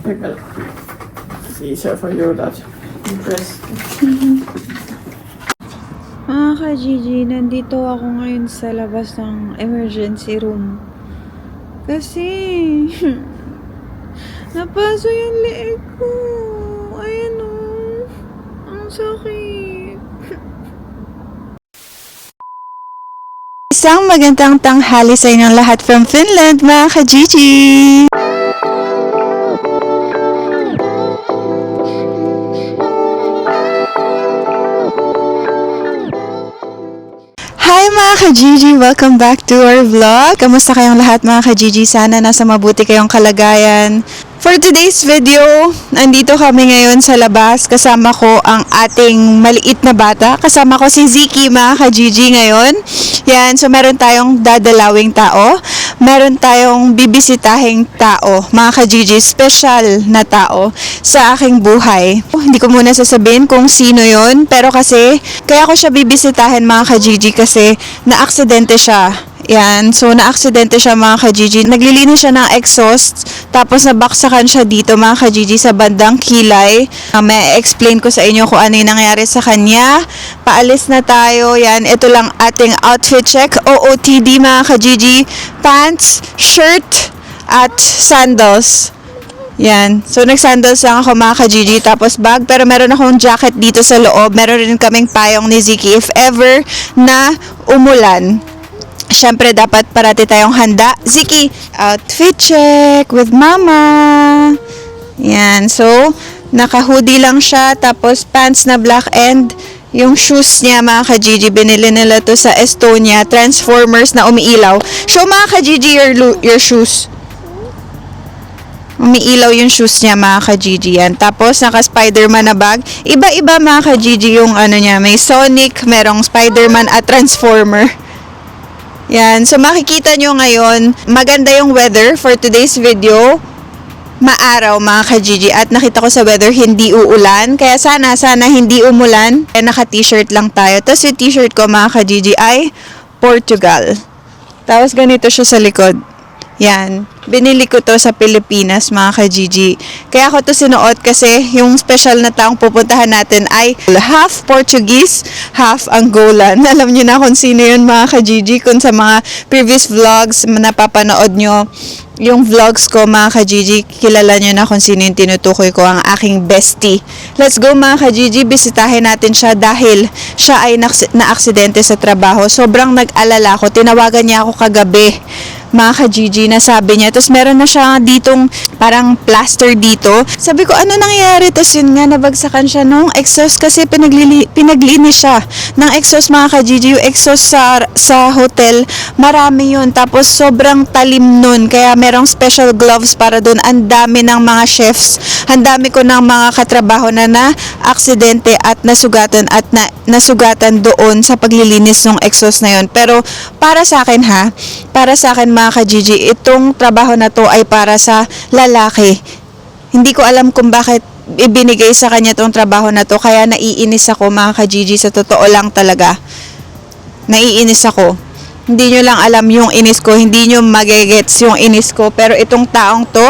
Teka lang. It's easier for you that press. Mga ka-Gigi, nandito ako ngayon sa labas ng emergency room. Kasi, napaso yung leeg ko. Ayan o. Ang sakit. Isang magandang tanghali sa inyong lahat from Finland, mga ka-Gigi. Hi mga ka-Gigi! Welcome back to our vlog! Kamusta kayong lahat mga ka-Gigi? Sana nasa mabuti kayong kalagayan. For today's video, nandito kami ngayon sa labas. Kasama ko ang ating maliit na bata. Kasama ko si Ziki mga ka-Gigi ngayon. Yan, so meron tayong dadalawing tao. Meron tayong bibisitahing tao, mga ka-Gigi, special na tao sa aking buhay. Hindi ko muna sasabihin kung sino yon, pero kasi, kaya ko siya bibisitahin mga ka-Gigi kasi na-aksidente siya. Yan, so na-aksidente siya mga ka-Gigi. Naglilinis siya ng exhaust, tapos nabaksakan siya dito mga ka-Gigi sa bandang kilay. May explain ko sa inyo kung ano yung nangyari sa kanya. Paalis na tayo. Yan, ito lang ating outfit check. OOTD mga ka-Gigi. Pants, shirt, at sandals. Yan. So, nag-sandals lang ako mga ka-Gigi. Tapos bag. Pero meron akong jacket dito sa loob. Meron rin kaming payong ni Ziki if ever na umulan. Siyempre, dapat parati tayong handa. Ziki, outfit check with mama. Yan. So, naka-hoodie lang siya. Tapos, pants na black and yung shoes niya, mga ka-Gigi, binili nila to sa Estonia. Transformers na umiilaw. Show mga ka-Gigi your shoes. Umiilaw yung shoes niya, mga ka-Gigi. Yan. Tapos, naka-Spider-Man na bag. Iba-iba, mga ka-Gigi, yung ano niya. May Sonic, merong Spider-Man at Transformer. Yan. So, makikita nyo ngayon, maganda yung weather for today's video. Maaraw, mga ka-Gigi. At nakita ko sa weather, hindi uulan. Kaya sana hindi umulan. Kaya naka-t-shirt lang tayo. Tapos yung t-shirt ko, mga ka-Gigi, ay Portugal. Tapos ganito siya sa likod. Yan. Binili ko to sa Pilipinas, mga ka-Gigi. Kaya ako to sinuot kasi yung special na taong pupuntahan natin ay half Portuguese, half Angolan. Alam niyo na kung sino yun, mga ka-Gigi. Kung sa mga previous vlogs napapanood nyo, yung vlogs ko, mga ka-Gigi, kilala nyo na kung sino yung tinutukoy ko, ang aking bestie. Let's go, mga ka-Gigi. Bisitahin natin siya dahil siya ay na-aksidente sa trabaho. Sobrang nag-alala ko. Tinawagan niya ako kagabi, mga ka-Gigi, na sabi niya. Tapos meron na siya ditong parang plaster dito. Sabi ko, ano nangyayari? Tapos yun nga, nabagsakan siya nung exhaust kasi pinaglinis siya ng exhaust, mga ka-Gigi. Yung exhaust sa hotel, marami yun. Tapos sobrang talim nun. Kaya merong special gloves para dun. Ang dami ng mga chefs. Ang dami ko ng mga katrabaho na aksidente at nasugatan doon sa paglilinis ng exhaust na yun. Pero para sa akin mga ka-Gigi, itong trabaho na to ay para sa lalaki. Hindi ko alam kung bakit ibinigay sa kanya itong trabaho na to, kaya naiinis ako, mga ka-Gigi, sa totoo lang talaga. Naiinis ako. Hindi nyo lang alam yung inis ko, hindi nyo magigets yung inis ko, pero itong taong to,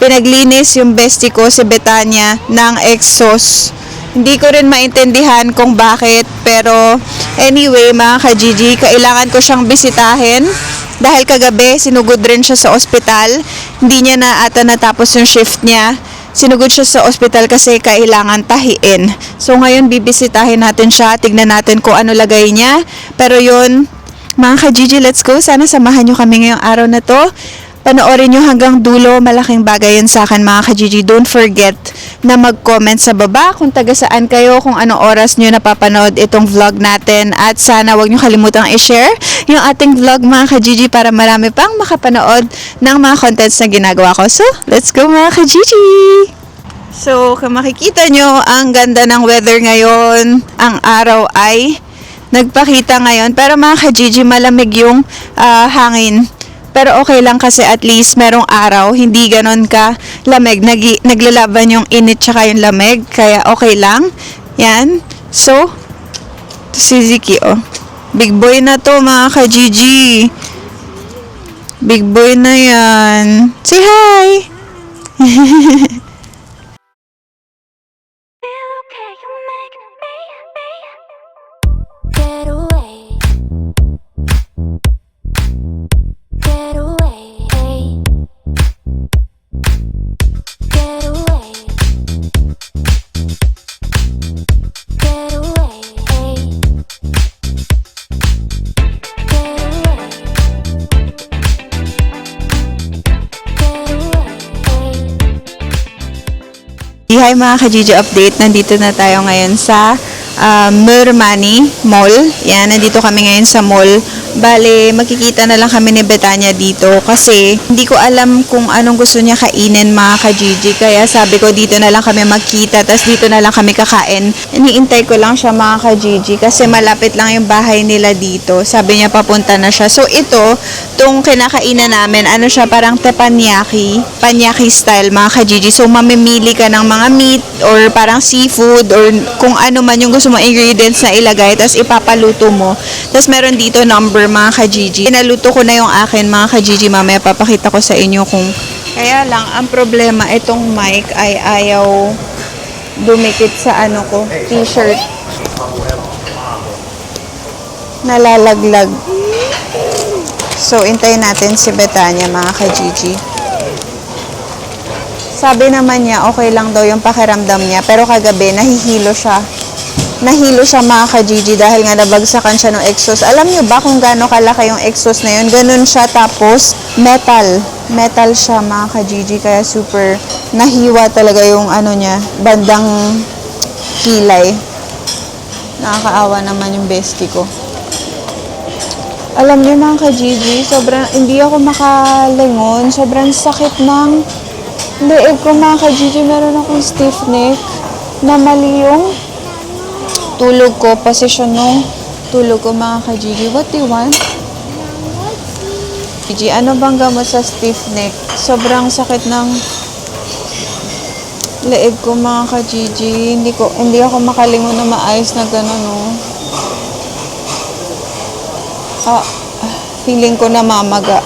pinaglinis yung bestie ko, si Betania, ng exhaust. Hindi ko rin maintindihan kung bakit, pero anyway, mga ka-Gigi, kailangan ko siyang bisitahin. Dahil kagabi, sinugod rin siya sa ospital. Hindi niya na ata natapos yung shift niya. Sinugod siya sa ospital kasi kailangan tahiin. So ngayon, bibisitahin natin siya. Tignan natin kung ano lagay niya. Pero yun, mga ka-Gigi, let's go. Sana samahan nyo kami ngayong araw na to. Panoorin nyo hanggang dulo. Malaking bagay yun sa akin, mga ka-Gigi. Don't forget na mag-comment sa baba kung taga saan kayo, kung anong oras nyo napapanood itong vlog natin. At sana wag nyo kalimutang i-share yung ating vlog, mga ka-Gigi, para marami pang makapanood ng mga contents na ginagawa ko. So, let's go, mga ka-Gigi! So, kung makikita nyo, ang ganda ng weather ngayon. Ang araw ay nagpakita ngayon. Pero mga ka-Gigi, malamig yung hangin. Pero okay lang kasi at least merong araw, hindi ganon ka lamig. Naglalaban yung init tsaka yung lamig, kaya okay lang. Yan. So, si Ziki, oh. Big boy na to, mga ka-Gigi. Big boy na yan. Say hi! Hi mga ka-Gigi update. Nandito na tayo ngayon sa Murmani Mall. Yan, nandito kami ngayon sa mall. Bale, makikita na lang kami ni Betania dito kasi hindi ko alam kung anong gusto niya kainin mga ka-Gigi. Kaya sabi ko dito na lang kami magkita, tas dito na lang kami kakain. Iniintay ko lang siya mga ka-Gigi kasi malapit lang yung bahay nila dito. Sabi niya papunta na siya. So ito, tong kinakainan namin, ano siya, parang teppanyaki. Panyaki style mga ka-Gigi. So mamimili ka ng mga meat or parang seafood or kung ano man yung gusto mo ingredients na ilagay, tas ipapaluto mo. Tas meron dito number mga ka-Gigi. Naluto ko na yung akin mga ka-Gigi. Mamaya papakita ko sa inyo kung... Kaya lang, ang problema, itong mic ay ayaw dumikit sa ano ko, t-shirt. Nalalaglag. So, intayin natin si Betania mga ka-Gigi. Sabi naman niya, okay lang daw yung pakiramdam niya. Pero kagabi, nahihilo siya. Nahilo siya mga ka-Gigi dahil nga nabagsakan siya ng exhaust. Alam niyo ba kung gaano kalaki yung exhaust na yun? Ganun siya, tapos metal. Metal siya mga ka-Gigi, kaya super nahiwa talaga yung ano niya, bandang kilay. Nakakaawa naman yung bestie ko. Alam niyo mga ka-Gigi, sobrang hindi ako makalingon. Sobrang sakit ng leeg ko mga ka-Gigi. Meron akong stiff neck na mali yung tulog ko, posisyon nung tulog ko mga ka-Gigi. What do you want? Gigi, ano bang gamot sa stiff neck? Sobrang sakit ng leeg ko mga ka-Gigi. Hindi ako makalingon na maayos na gano'n, no? Feeling ko na mamaga.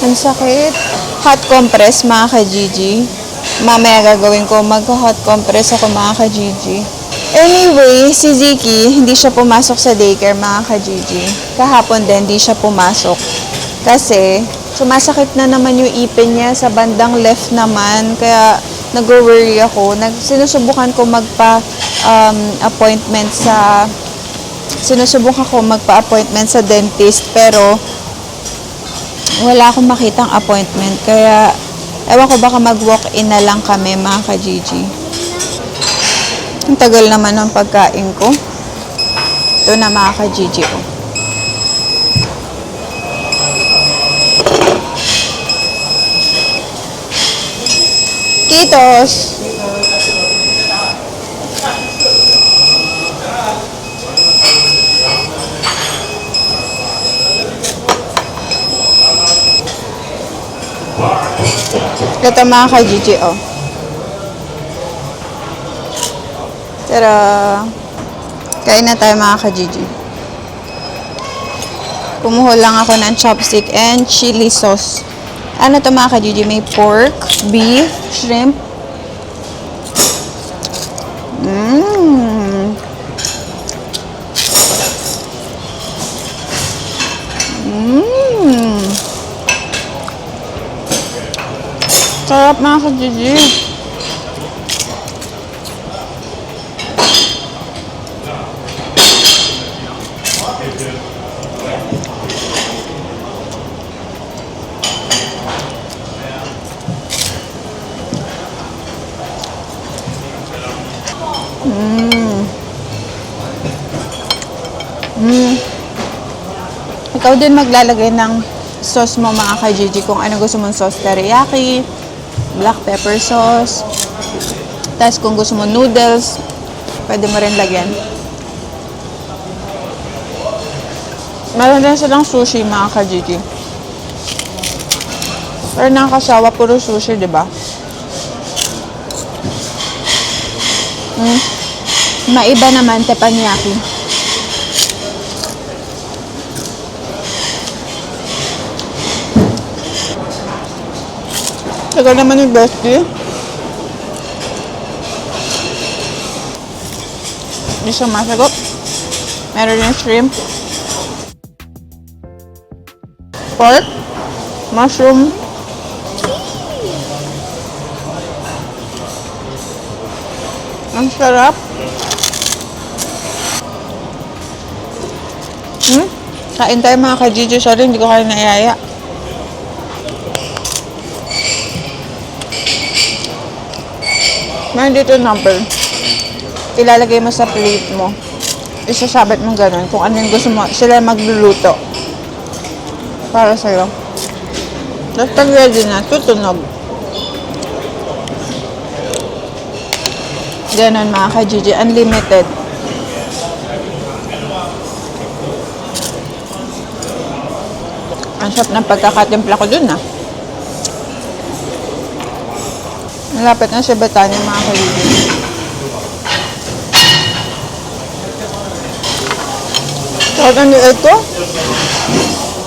Ang sakit. Hot compress mga ka-Gigi. Mamaya gagawin ko, mag-hot compress ako mga ka-Gigi. Anyway, si Ziki, hindi siya pumasok sa daycare mga ka-Gigi. Kahapon din, hindi siya pumasok. Kasi, sumasakit na naman yung ipin niya sa bandang left naman. Kaya, nag-worry ako. Sinusubukan ko magpa-appointment sa dentist. Pero, wala akong makitang appointment. Kaya, ewan ko baka mag-walk-in na lang kami mga ka-Gigi. Ang tagal naman ng pagkain ko. Ito na mga ka-Gigi ko. Kitos! Ito mga ka-Gigi, oh. Tara. Kain na tayo mga ka-Gigi. Kumuha lang ako ng chopstick and chili sauce. Ano to mga ka-Gigi? May pork, beef, shrimp. Sarap mga ka-Gigi. Ikaw din maglalagay ng sauce mo mga ka-Gigi kung ano gusto mong sauce, teriyaki, black pepper sauce. Tapos kung gusto mo noodles, pwede mo rin lagyan. Meron din silang sushi mga ka-Gigi. Pero nakakasawa, puro sushi, di ba? Maiba naman, teppanyaki. Tagal naman yung bestie. Hindi siya masagot. Meron yung shrimp. Pork. Mushroom. Ang sarap. Kain tayo mga ka-Gigi. Sorry, hindi ko kayo naiyaya. Meron dito number. Ilalagay mo sa plate mo. Isasabit mo ganun kung ano yung gusto mo. Sila magluluto. Para sa'yo. Tapos pag ready na, tutunog. Ganun mga ka-Gigi. Unlimited. Ang sarap ng pagkakatimpla ko dun, ah. Malapit na si Betania, mga ka-Gigi. Tawag ang liit ko?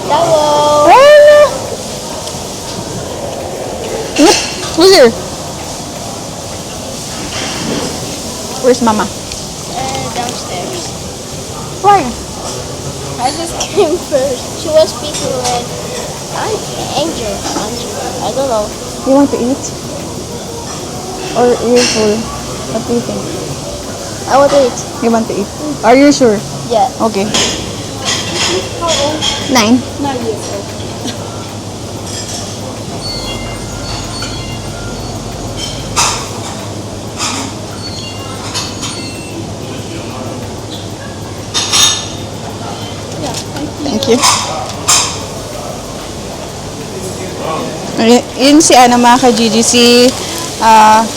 Hello. Hello! Look! Who's here? Where's Mama? Downstairs. Why? I just came first. She was speaking with Angel. I don't know. You want to eat? Or you're full? What do you think? I want to eat. You want to eat? Are you sure? Yeah. Okay. How old? 9. 9 years old. Thank you. Yun si ano mga ka-Gigi, si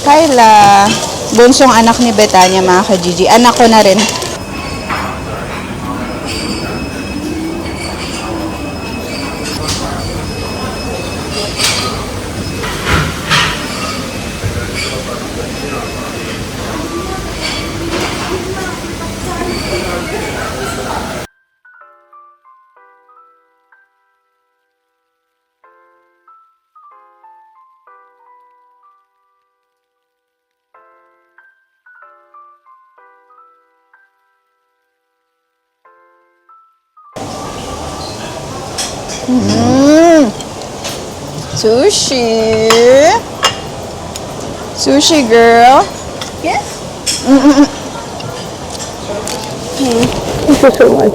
Kyla, bunsong anak ni Betania mga ka-Gigi. Anak ko na rin. Sushi. Sushi girl. Yes? Thank you so much.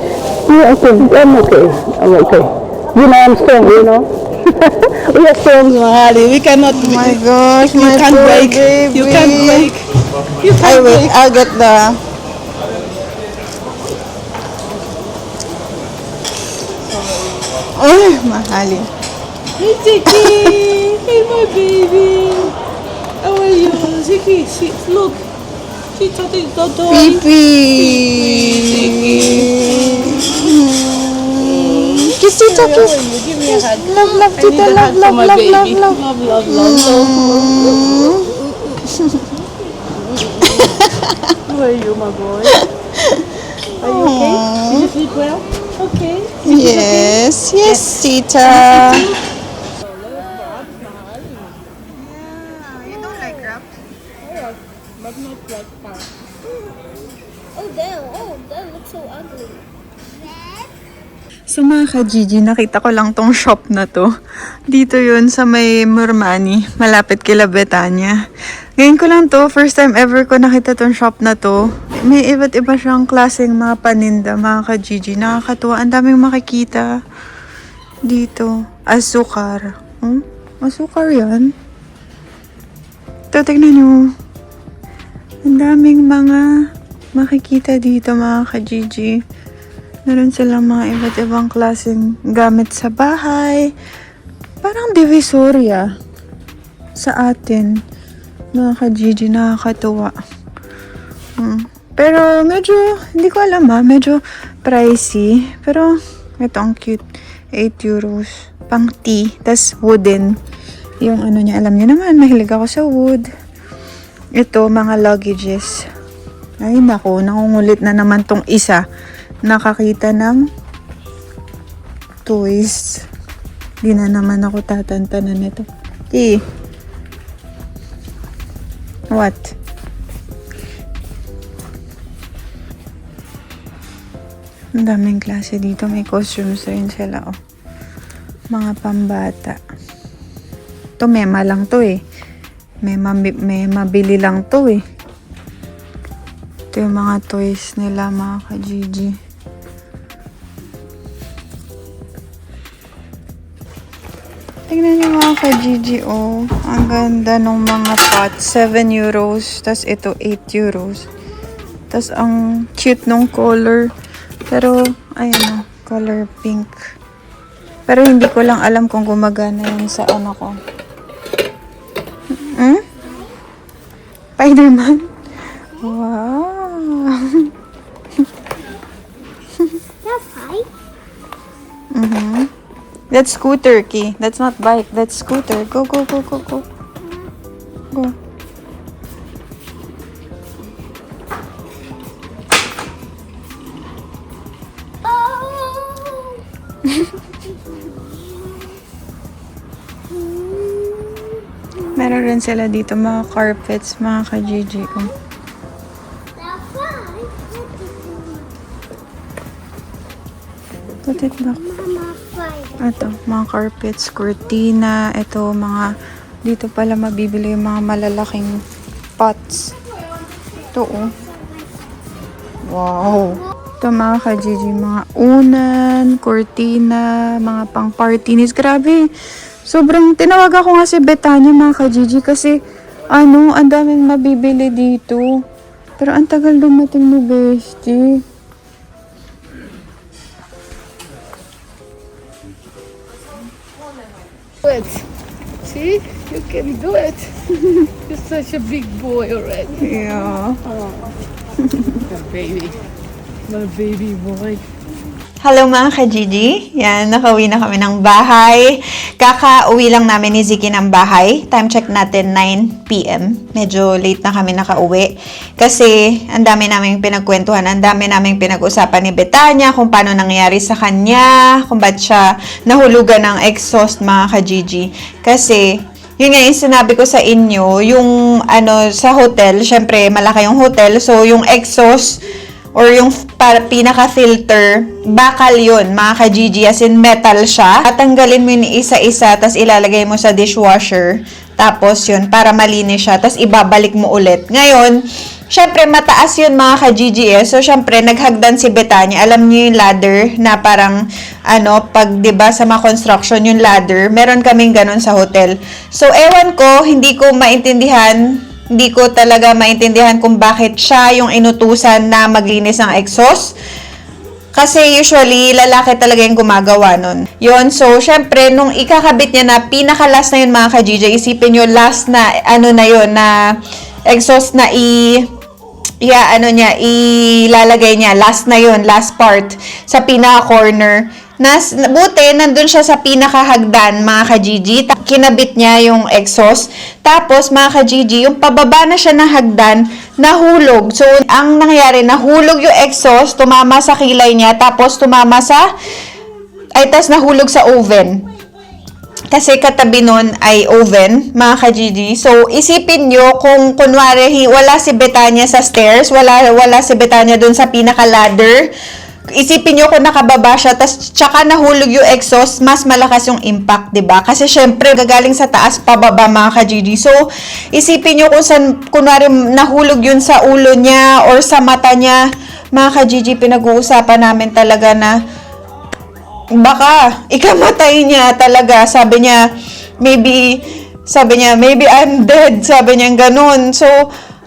Yeah, okay. I'm okay. I'm okay. You know I'm strong, you know? We are strong, Mahali. We cannot Oh my gosh, you my can't poor break. baby. You can't break. You I can't wait, break. I'll get the... Ay, mahali. Hey, Tiki. Hey, my baby. How are you? Ziki, look. She's talking to toy. Pipi. Kiss Tita, How kiss. are you? Give me a hug. Love, love, I need Tita, a love, hug for love, my love, baby. love, love. Love, love, love. How are you, my boy? Are you okay? Did you sleep well? Okay. Yes, yes, Tita. You don't like wrap? But not like pie. Oh, damn. Oh, that looks so ugly. So mga ka-Gigi, nakita ko lang tong shop na to. Dito yun sa may Murmani, malapit kila Betania. Ngayon ko lang to, first time ever ko nakita tong shop na to. May iba't iba siyang klaseng mga paninda, mga ka-Gigi. Nakakatuwa, ang daming makikita dito. Asukar. Asukar yan. Ito, tignan nyo. Ang daming mga makikita dito, mga ka-Gigi. Meron silang mga iba't ibang klaseng gamit sa bahay. Parang divisoria sa atin. Mga ka-Gigi, nakakatuwa. Pero medyo, hindi ko alam medyo pricey. Pero ito ang cute. 8 euros. Pang tea. Tas wooden. Yung ano niya, alam niyo naman, mahilig ako sa wood. Ito, mga luggages. Ay, naku, nangungulit na naman tong isa. Nakakita ng toys. Di na naman ako tatantanan nito. What? Ang daming klase dito. May costumes rin sila, oh. Mga pambata. Ito, mema lang to eh. May mabili lang to eh. Ito yung mga toys nila, mga ka-Gigi. Tingnan niyo mga ka-Gigi, oh. Ang ganda ng mga pots. 7 euros. Tapos ito, 8 euros. Tapos ang cute nung color. Pero, ayan o, color pink. Pero hindi ko lang alam kung gumagana yun sa ano ko. Spider-Man? Wow! That's fine. That's scooter, Ki. That's not bike. That's scooter. Go, go, go, go, go. Go. Oh! Meron rin sila dito mga carpets, mga ka-Gigi. Oh. That's fine. Put it back. Mama, fine. Ito, mga carpets, cortina. Ito, mga... Dito pala mabibili yung mga malalaking pots. Ito, oh. Wow! Ito, mga ka-Gigi, mga unan, cortina, mga pang-partinis. Grabe! Sobrang tinawag ako nga si Betania, mga ka-Gigi, kasi ano, ang daming mabibili dito. Pero ang tagal dumating ni Bestie. Do it. See? You can do it. You're such a big boy already. Yeah. A baby. My baby boy. Hello mga ka-Gigi. Yan, nakauwi na kami ng bahay. Kaka-uwi lang namin ni Ziki ng bahay. Time check natin 9 p.m. Medyo late na kami nakauwi. Kasi ang dami naming pinagkwentuhan, ang dami naming pinag-usapan ni Betania kung paano nangyari sa kanya, kung ba't siya nahulugan ng exhaust mga ka-Gigi. Kasi yun nga yung sinabi ko sa inyo, yung ano sa hotel, syempre malaki yung hotel, so yung exhaust or yung pinaka-filter, bakal yun, mga ka-Gigi, as in metal siya. Tatanggalin mo yun isa-isa, tas ilalagay mo sa dishwasher. Tapos yun, para malinis siya, tas ibabalik mo ulit. Ngayon, syempre mataas yun mga ka-Gigi eh. So syempre, naghagdan si Betania. Alam niyo yung ladder na parang, ano, pag 'di ba sa mga construction yung ladder, meron kaming ganun sa hotel. So ewan ko, hindi ko talaga maintindihan kung bakit siya yung inutusan na maglinis ng exhaust. Kasi usually, lalaki talaga yung gumagawa nun. Yun, so, syempre, nung ikakabit niya na, pinaka-last na yun mga ka-GJ, isipin nyo, last na, ano na yun, na exhaust na ilalagay niya, last na yun, last part, sa pinaka-corner. Buti, nandun siya sa pinakahagdan, mga ka-Gigi. Kinabit niya yung exhaust. Tapos, mga ka-Gigi, yung pababa na siya ng hagdan, nahulog. So, ang nangyari, nahulog yung exhaust, tumama sa kilay niya, tapos tas nahulog sa oven. Kasi katabi nun ay oven, mga ka-Gigi. So, isipin nyo kung kunwari, wala si Betania sa stairs, wala si Betania dun sa pinaka-ladder. Isipin nyo kung nakababa siya, tsaka nahulog yung exhaust, mas malakas yung impact, 'di ba? Kasi syempre, gagaling sa taas, pababa, mga ka-Gigi. So, isipin nyo kung kunwari nahulog yun sa ulo niya or sa mata niya, mga ka-Gigi, pinag-uusapan namin talaga na baka ikamatay niya talaga. Sabi niya, maybe I'm dead. Sabi niya ganun. So,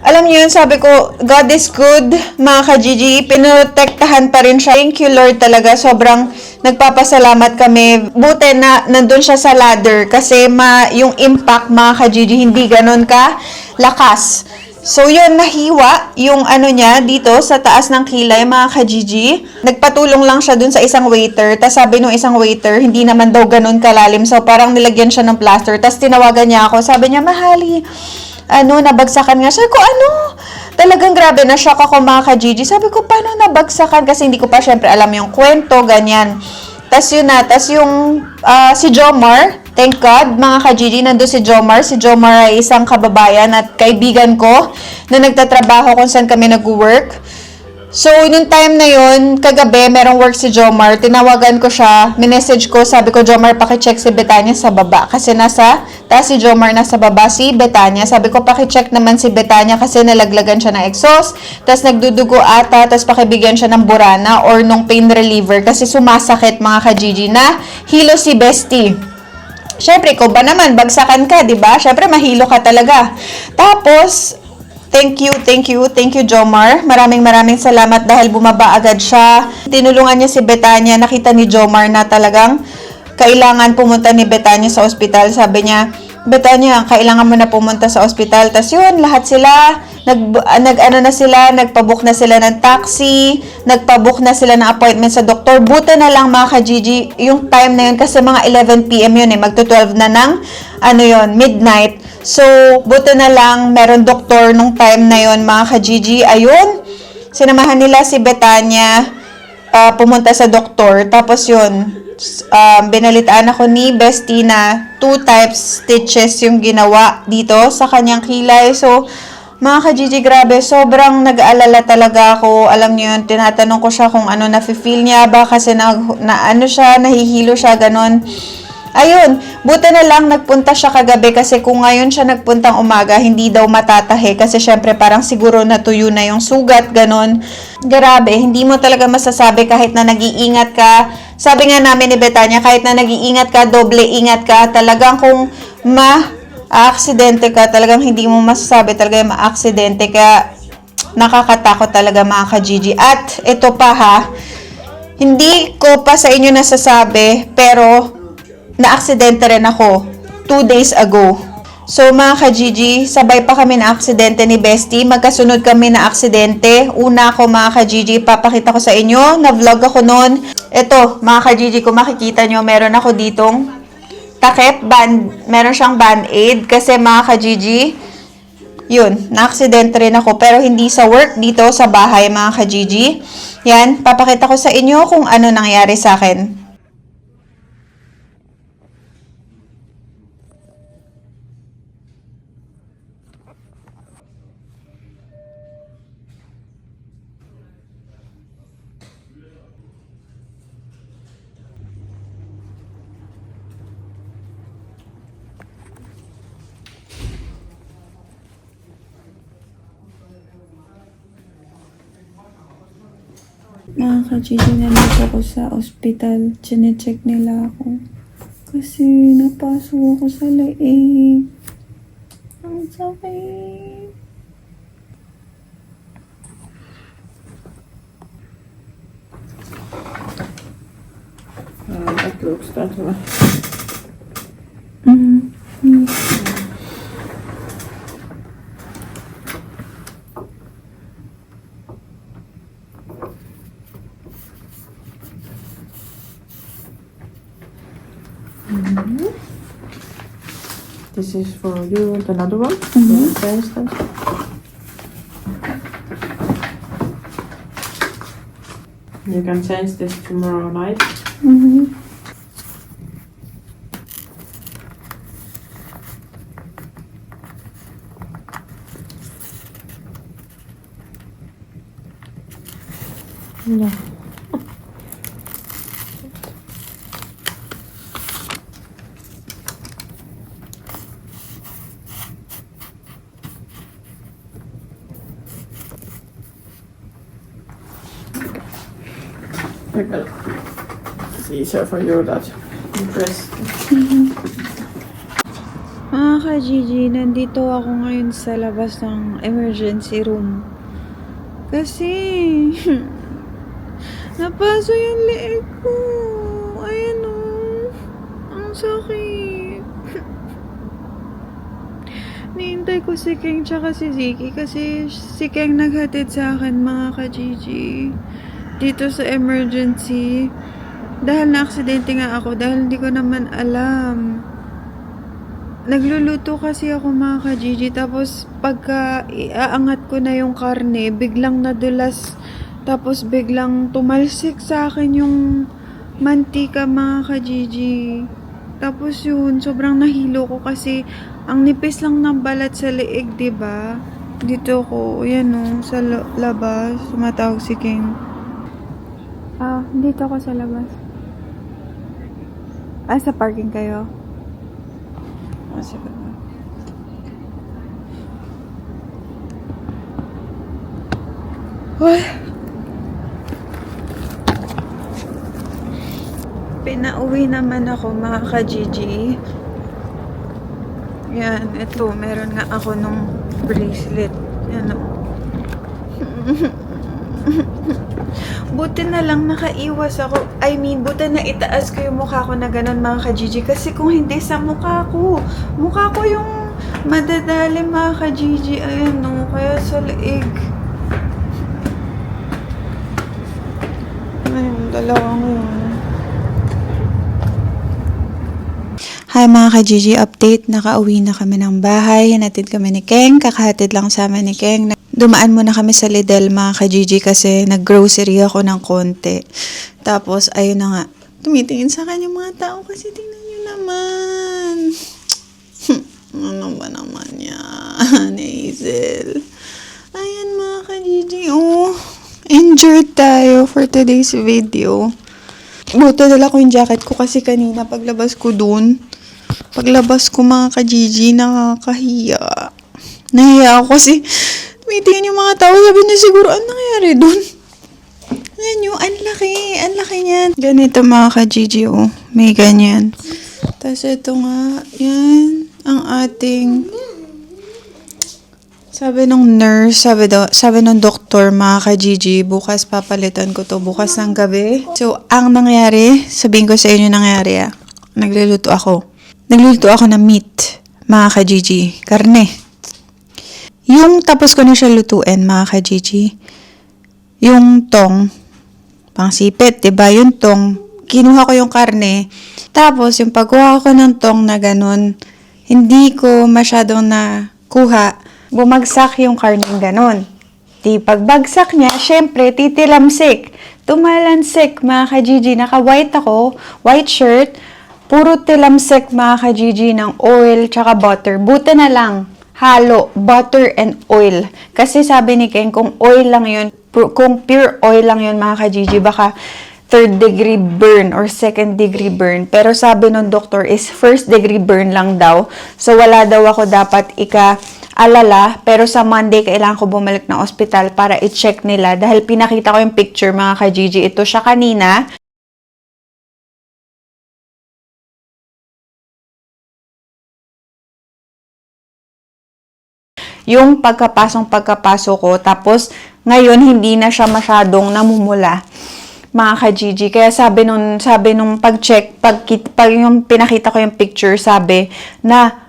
alam niyo yun, sabi ko, God is good, mga ka-Gigi. Pinotektahan pa rin siya. Thank you, Lord, talaga. Sobrang nagpapasalamat kami. Buti na nandun siya sa ladder kasi yung impact, mga ka-Gigi, hindi ganun ka lakas. So, yun, nahiwa yung ano niya dito sa taas ng kilay, mga ka-Gigi. Nagpatulong lang siya dun sa isang waiter. Tapos sabi nung isang waiter, hindi naman daw ganun kalalim. So, parang nilagyan siya ng plaster. Tapos tinawagan niya ako. Sabi niya, Mahali, nabagsakan nga. Sabi ko, talagang grabe, na-shock ako, mga ka-Gigi. Sabi ko, paano nabagsakan? Kasi hindi ko pa syempre alam yung kwento, ganyan. Tas yun na, si Jomar, thank God, mga ka-Gigi, nandun si Jomar. Si Jomar ay isang kababayan at kaibigan ko na nagtatrabaho kung saan kami nag-work. So, nung time na yun, kagabi, merong work si Jomar. Tinawagan ko siya, minessage ko, sabi ko, Jomar, pakicheck si Betania sa baba. Kasi taas si Jomar nasa baba, si Betania. Sabi ko, pakicheck naman si Betania kasi nalaglagan siya ng exhaust. Tapos nagdudugo ata, tapos pakibigyan siya ng burana or nung pain reliever kasi sumasakit, mga ka-Gigi, na hilo si Bestie. syempre, ikaw ba naman, bagsakan ka, di ba? Syempre, mahilo ka talaga. Tapos, thank you, Jomar. Maraming salamat dahil bumaba agad siya. Tinulungan niya si Betania. Nakita ni Jomar na talagang kailangan pumunta ni Betania sa ospital. Sabi niya, Betania, kailangan mo na pumunta sa ospital. Tapos yun, lahat sila, nagpabook na sila ng taxi, nagpabook na sila ng appointment sa doktor. Buti na lang mga ka-Gigi, yung time na yun, kasi mga 11 p.m. yun magto-12 na ng, midnight. So, buti na lang, meron doktor nung time na yun, mga ka-Gigi. Ayun, sinamahan nila si Betania, pumunta sa doktor. Tapos yun, binalitaan ako ni Bestie na 2 types stitches yung ginawa dito sa kanyang kilay. So, mga ka-Gigi, grabe, sobrang nag-aalala talaga ako. Alam niyo yun, tinatanong ko siya kung ano na-feel niya ba kasi nahihilo siya, ganon. Ayun, buti na lang nagpunta siya kagabi kasi kung ngayon siya nagpuntang umaga, hindi daw matatahi kasi syempre parang siguro natuyo na yung sugat, ganon. Grabe, hindi mo talaga masasabi kahit na nag-iingat ka. Sabi nga namin ni Betania, kahit na nag-iingat ka, doble ingat ka, talagang kung ma-aksidente ka, talagang hindi mo masasabi talaga yung ma-aksidente. Kaya nakakatakot talaga mga ka-Gigi. At ito pa ha, hindi ko pa sa inyo nasasabi, pero na-aksidente rin ako 2 days ago. So mga ka-Gigi, sabay pa kami na aksidente ni Bestie. Magkasunod kami na aksidente. Una ako mga ka-Gigi, papakita ko sa inyo. Na-vlog ako noon. Ito mga ka-Gigi, kung makikita nyo, meron ako ditong takip, meron siyang band-aid. Kasi mga ka-Gigi, yun, na-aksidente rin ako. Pero hindi sa work, dito sa bahay mga ka-Gigi. Yan, papakita ko sa inyo kung ano nangyari sa akin. Mga ka-Gigi, nandito ako sa ospital. Chine-check nila ako. Kasi napasok ako sa leeg. Ang sakit. It looks better. This is for you and another one. For instance. You can change this tomorrow night. No. It's easier for you that you press. Mga ka-Gigi, nandito ako ngayon sa labas ng emergency room. Kasi, napaso yung leeg ko. Ayan o. Ang sakit. Nihintay ko si Keng tsaka si Ziki kasi si Keng naghatid sa akin mga ka-Gigi. Dito sa emergency. Dahil na-aksidente nga ako. Dahil hindi ko naman alam. Nagluluto kasi ako mga ka-Gigi. Tapos pagka iaangat ko na yung karne, biglang nadulas. Tapos biglang tumalsik sa akin yung mantika mga ka-Gigi. Tapos yun, sobrang nahilo ko kasi ang nipis lang ng balat sa leeg, diba? Dito ko, yan o, sa labas. Sumatawag si King. Dito ako sa labas. Sa parking kayo? Sige. Pinauwi naman ako mga ka-Gigi. Yan, ito, meron nga ako nung bracelet. Yan o. Buti na lang nakaiwas ako. I mean, buti na itaas ko yung mukha ko na ganun mga ka-Gigi. Kasi kung hindi sa mukha ko yung madadali mga ka-Gigi. Ayan no, kaya sa leeg. Ayun, dalawang yun. Hi mga ka-Gigi, update. Nakauwi na kami ng bahay. Hinatid kami ni Keng. Kakahatid lang sa amin ni Keng. Dumaan muna kami sa Lidl mga ka-Gigi kasi nag-grocery ako ng konti. Tapos, ayun na nga. Tumitingin sa akin yung mga tao kasi tingnan nyo naman. Ano ba naman yan, Hazel? Ayan mga ka-Gigi, oh. Injured tayo for today's video. Buto dala ko yung jacket ko kasi kanina paglabas ko dun. Paglabas ko mga ka-Gigi, nakakahiya. Nahiya ako kasi tumitingin yung mga tao. Sabi niya siguro, ano nangyari dun? Ayan yung, ang laki niyan. Ganito mga ka-Gigi, oh. May ganyan. Tapos ito nga, yan, ang ating, sabi nung nurse, sabi nung doktor, mga ka-Gigi, bukas papalitan ko to, bukas ng gabi. So, ang nangyari, sabihin ko sa inyo nangyari, Nagluluto ako ng meat, mga ka-Gigi, karne. Yung tapos ko na siya lutuin, mga ka-Gigi, yung tong, pangsipit, diba? Yung tong, kinuha ko yung karne, tapos yung pagkuha ko ng tong na ganun, hindi ko masyadong nakuha, bumagsak yung karneng ganon. Di pagbagsak niya, syempre, titilamsik. Tumalansik, mga ka-Gigi. Naka-white ako, white shirt. Puro tilamsik, mga ka-Gigi, ng oil tsaka butter. Buti na lang, halo, butter and oil. Kasi sabi ni Ken, kung oil lang yun, kung pure oil lang yun, mga ka-Gigi, baka 3rd degree burn or 2nd degree burn. Pero sabi ng doktor is 1st degree burn lang daw. So, wala daw ako dapat alala, pero sa Monday, kailangan ko bumalik ng ospital para i-check nila. Dahil pinakita ko yung picture, mga ka-Gigi. Ito siya kanina. Yung pagkapasok ko. Tapos, ngayon, hindi na siya masyadong namumula, mga ka-Gigi. Kaya sabi nung pag-check, pag yung pinakita ko yung picture, sabi na,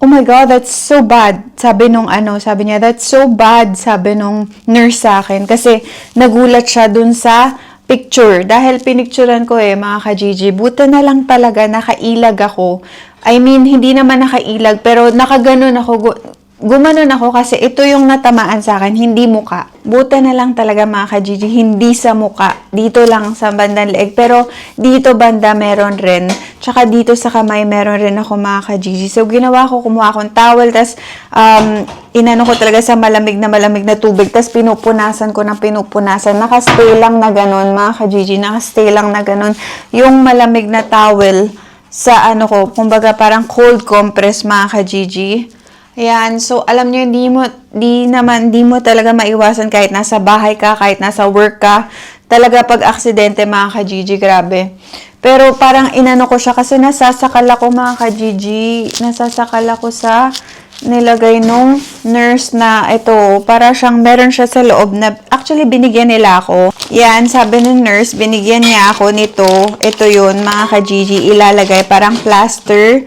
oh my God, that's so bad. Sabi niya, that's so bad, sabi nung nurse sa akin. Kasi nagulat siya dun sa picture. Dahil pinicturean ko mga ka-Gigi. Buti na lang talaga, nakailag ako. I mean, hindi naman nakailag, pero nakaganon ako. Gumanon ako kasi ito yung natamaan sa akin, hindi muka. Buti na lang talaga mga ka-Gigi, hindi sa muka. Dito lang sa bandang leeg. Pero dito banda meron rin. Tsaka dito sa kamay meron rin ako mga ka-Gigi. So ginawa ko, kumuha akong towel. Tapos inano ko talaga sa malamig na tubig. Tapos pinupunasan ko ng pinupunasan. Nakastay lang na ganun mga ka-Gigi. Nakastay lang na ganun. Yung malamig na towel sa kumbaga parang cold compress mga ka-Gigi. Ayan, so alam nyo, di mo talaga maiwasan kahit nasa bahay ka, kahit nasa work ka. Talaga pag aksidente mga ka-Gigi, grabe. Pero parang inano ko siya kasi nasasakal ako mga ka-Gigi. Nasasakal ako sa nilagay nung nurse na ito. Para siyang meron siya sa loob na actually binigyan nila ako. Yan, sabi ng nurse, binigyan niya ako nito. Ito yun mga ka-Gigi, ilalagay parang plaster.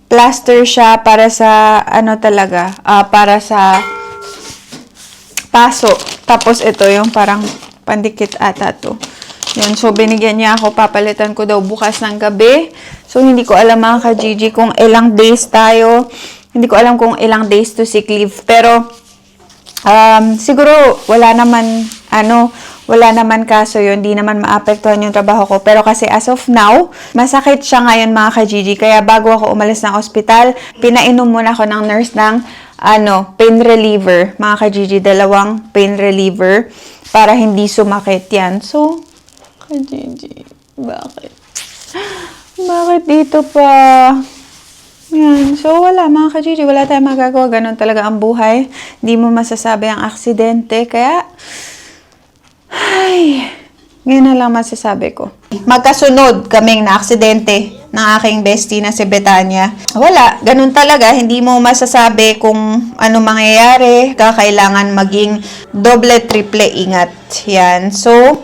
Plaster siya para sa para sa paso. Tapos ito yung parang pandikit ata to. Yun, so binigyan niya ako, papalitan ko daw bukas ng gabi. So hindi ko alam mga ka-Gigi kung ilang days tayo. Hindi ko alam kung ilang days to sick leave. Pero siguro wala naman kaso yun, hindi naman maapektuhan yung trabaho ko. Pero kasi as of now, masakit siya ngayon mga ka-Gigi. Kaya bago ako umalis ng ospital, pinainom muna ako ng nurse ng pain reliever. Mga ka-Gigi, 2 pain reliever para hindi sumakit yan. So, ka-Gigi, bakit? Bakit dito pa? Yan. So, wala mga ka-Gigi. Wala tayong magagawa. Ganon talaga ang buhay. Hindi mo masasabi ang aksidente. Kaya, ay, ngayon na lang masasabi ko. Magkasunod kaming na aksidente. ng aking bestie na si Betania. Wala, ganun talaga. Hindi mo masasabi kung ano mangyayari. Kakailangan maging doble, triple ingat. Yan. So,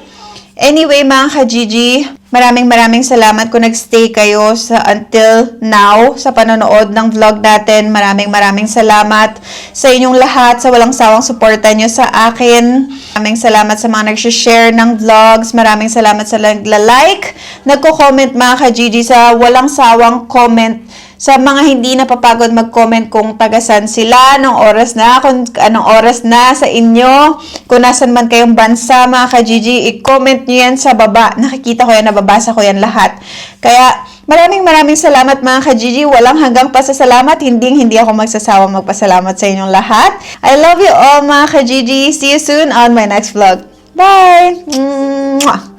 anyway, mga ka-Gigi, maraming salamat kung nagstay kayo until now sa panonood ng vlog natin. Maraming salamat sa inyong lahat, sa walang sawang suporta nyo sa akin. Maraming salamat sa mga nag-share ng vlogs. Maraming salamat sa nagla-like, nagko-comment mga ka-Gigi, sa walang sawang comment. Sa mga hindi napapagod mag-comment kung tagasan sila, anong oras na, kung anong oras na sa inyo, kung nasan man kayong bansa, mga ka-Gigi, i-comment nyo yan sa baba. Nakikita ko yan, nababasa ko yan lahat. Kaya, maraming salamat mga ka-Gigi. Walang hanggang pasasalamat. Hindi ako magsasawang magpasalamat sa inyong lahat. I love you all mga ka-Gigi. See you soon on my next vlog. Bye! Mwah!